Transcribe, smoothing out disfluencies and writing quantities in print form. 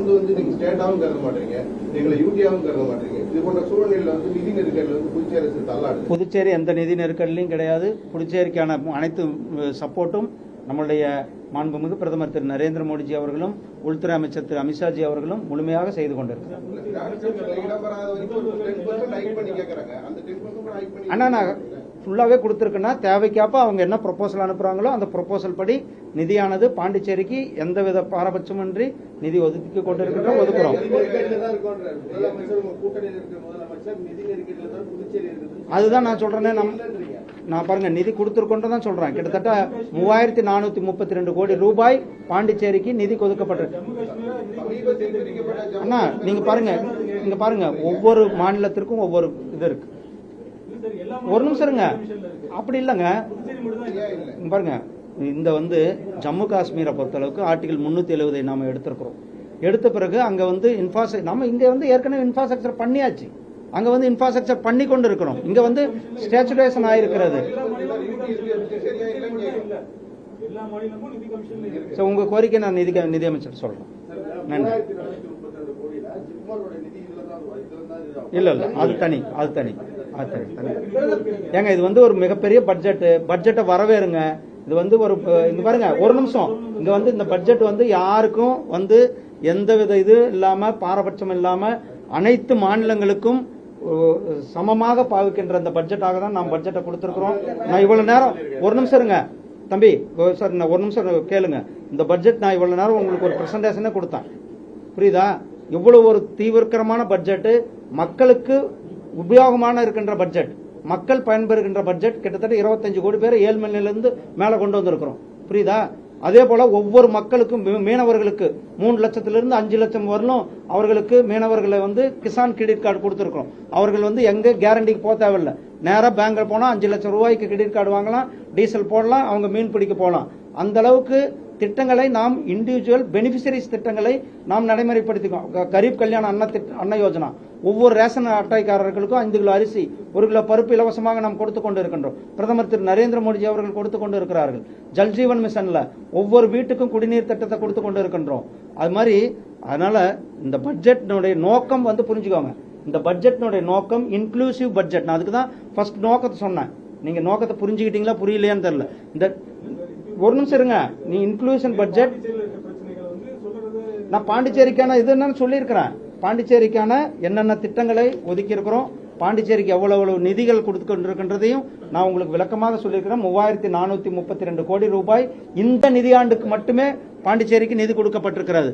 தொடர்ந்து நீங்க ஸ்டேட்டாவும் கருத மாட்டீங்க, எங்களை யூடியாவும் கருத மாட்டீங்க. இது போன்ற சூழ்நிலையில நிதி நெருக்கடியில் புதுச்சேரி அரசு தள்ளாடுது. புதுச்சேரி எந்த நிதி நெருக்கடிலையும் கிடையாது. புதுச்சேரிக்கான அனைத்து சப்போர்ட்டும் நம்முடைய மாண்புமிகு பிரதமர் திரு நரேந்திர மோடிஜி அவர்களும் உள்துறை அமைச்சர் திரு அமித்ஷாஜி அவர்களும் முழுமையாக செய்து கொண்டிருக்கிறார். அண்ணா நான் ஃபுல்லாவே கொடுத்துருக்கேன்னா தேவைக்காப்ப அவங்க என்ன ப்ரொபோசல் அனுப்புறாங்களோ அந்த ப்ரொபோசல் படி நிதியானது பாண்டிச்சேரிக்கு எந்தவித பாரபட்சமின்றி நிதி ஒதுக்கி கொண்டிருக்கிறோம், ஒதுக்குறோம். அதுதான் நான் சொல்றேன். நான் பாருங்க நிதி கொடுத்துருக்கோன்னு சொல்றேன். கிட்டத்தட்ட 3432 கோடி ரூபாய் பாண்டிச்சேரிக்கு நிதி ஒதுக்கப்பட்டிருக்கு. அண்ணா நீங்க பாருங்க ஒவ்வொரு மாநிலத்திற்கும் ஒவ்வொரு இது இருக்கு. ஒரு நிமிஷம் இருங்க, அப்படி இல்லைங்க. பாருங்க இந்த ஜம்மு காஷ்மீரை பொறுத்தளவுக்கு ஆர்டிகல் 370 நாம எடுத்திருக்கிறோம். எடுத்த பிறகு அங்க நம்ம இங்க ஏற்கனவே இன்ஃப்ராஸ்ட்ரக்சர் பண்ணியாச்சு. அங்க இன்ஃப்ராஸ்ட்ரக்சர் பண்ணி கொண்டு இருக்கிறோம். இங்க ஸ்டேச்சுரேஷன் ஆயிருக்கிறது. உங்க கோரிக்கை நான் நிதி அமைச்சர் சொல்றேன். நன்றி. இல்ல அது தனி ஏங்க இது ஒரு மிகப்பெரிய பட்ஜெட்டை வரவேறுங்க. இது ஒரு இங்க பாருங்க ஒரு நிமிஷம். இங்க இந்த பட்ஜெட் யாருக்கும் எந்தவித இது இல்லாம பாரபட்சம் இல்லாம அனைத்து மாநிலங்களுக்கும் சமமாக பாவிக்கின்ற அந்த பட்ஜெட்டாக தான் நாம் பட்ஜெட்டை கொடுத்திருக்கிறோம். நான் இவ்வளவு நேரம் ஒரு நிமிஷம் இருங்க தம்பி சார், நான் ஒரு நிமிஷம் கேளுங்க. இந்த பட்ஜெட் நான் இவ்வளவு நேரம் உங்களுக்கு ஒரு பிரசன்டேஷனே கொடுத்தேன், புரியுதா? இவ்வளவு ஒரு தீவிரமான பட்ஜெட், மக்களுக்கு உபயோகமான இருக்கின்ற பட்ஜெட், மக்கள் பயன்பெறுகின்ற பட்ஜெட். கிட்டத்தட்ட 25 கோடி பேர் ஏழ்மையிலிருந்து மேல கொண்டு வந்திருக்கிறோம், புரியுதா? அதே போல ஒவ்வொரு மக்களுக்கும் மீனவர்களுக்கு 3 லட்சத்திலிருந்து 5 லட்சம் வரலும் அவர்களுக்கு மீனவர்களை கிசான் கிரெடிட் கார்டு கொடுத்திருக்கிறோம். அவர்கள் எங்க கேரண்டிக்கு போக தேவையில்லை, நேரா பேங்க்ல போனா 5 லட்சம் ரூபாய்க்கு கிரெடிட் கார்டு வாங்கலாம், டீசல் போடலாம், அவங்க மீன் பிடிக்க போகலாம். அந்த அளவுக்கு திட்டங்களை நாம் இண்டிவிஜுவல் பெனிஃபிஷரிஸ் திட்டங்களை நாம் நடைமுறைப்படுத்திக்கோம். கரீப் கல்யாண அன்ன யோஜனா, ஒவ்வொரு ரேஷன் அட்டைக்காரர்களுக்கும் 5 கிலோ அரிசி 1 கிலோ பருப்பு இலவசமாக நாம் கொடுத்து கொண்டு இருக்கின்றோம். பிரதமர் திரு நரேந்திர மோடிஜி அவர்கள் கொடுத்து கொண்டு இருக்கிறார்கள். ஜல்ஜீவன் மிஷன்ல ஒவ்வொரு வீட்டுக்கும் குடிநீர் திட்டத்தை கொடுத்து கொண்டு இருக்கின்றோம். அது மாதிரி அதனால இந்த பட்ஜெட்னுடைய நோக்கம் புரிஞ்சுக்கோங்க. இந்த பட்ஜெட்னுடைய நோக்கம் இன்க்ளூசிவ் பட்ஜெட். நான் அதுக்கு தான் ஃபர்ஸ்ட் நோக்கத்தை சொன்னேன். நீங்க நோக்கத்தை புரிஞ்சுக்கிட்டீங்களா புரியலையான்னு தெரியல. இந்த ஒரு நிமிஷம் இருங்க. நீ இன்க்ளூஷன் பட்ஜெட் நான் பாண்டிச்சேரிக்கான இது என்னன்னு சொல்லியிருக்கிறேன். பாண்டிச்சேரிக்கான என்னென்ன திட்டங்களை ஒதுக்கி இருக்கிறோம், பாண்டிச்சேரிக்கு எவ்வளவு நிதிகள் கொடுத்து கொண்டிருக்கின்றதையும் நான் உங்களுக்கு விளக்கமாக சொல்லியிருக்கிறேன். 3432 கோடி ரூபாய் இந்த நிதியாண்டுக்கு மட்டுமே பாண்டிச்சேரிக்கு நிதி கொடுக்கப்பட்டிருக்கிறது.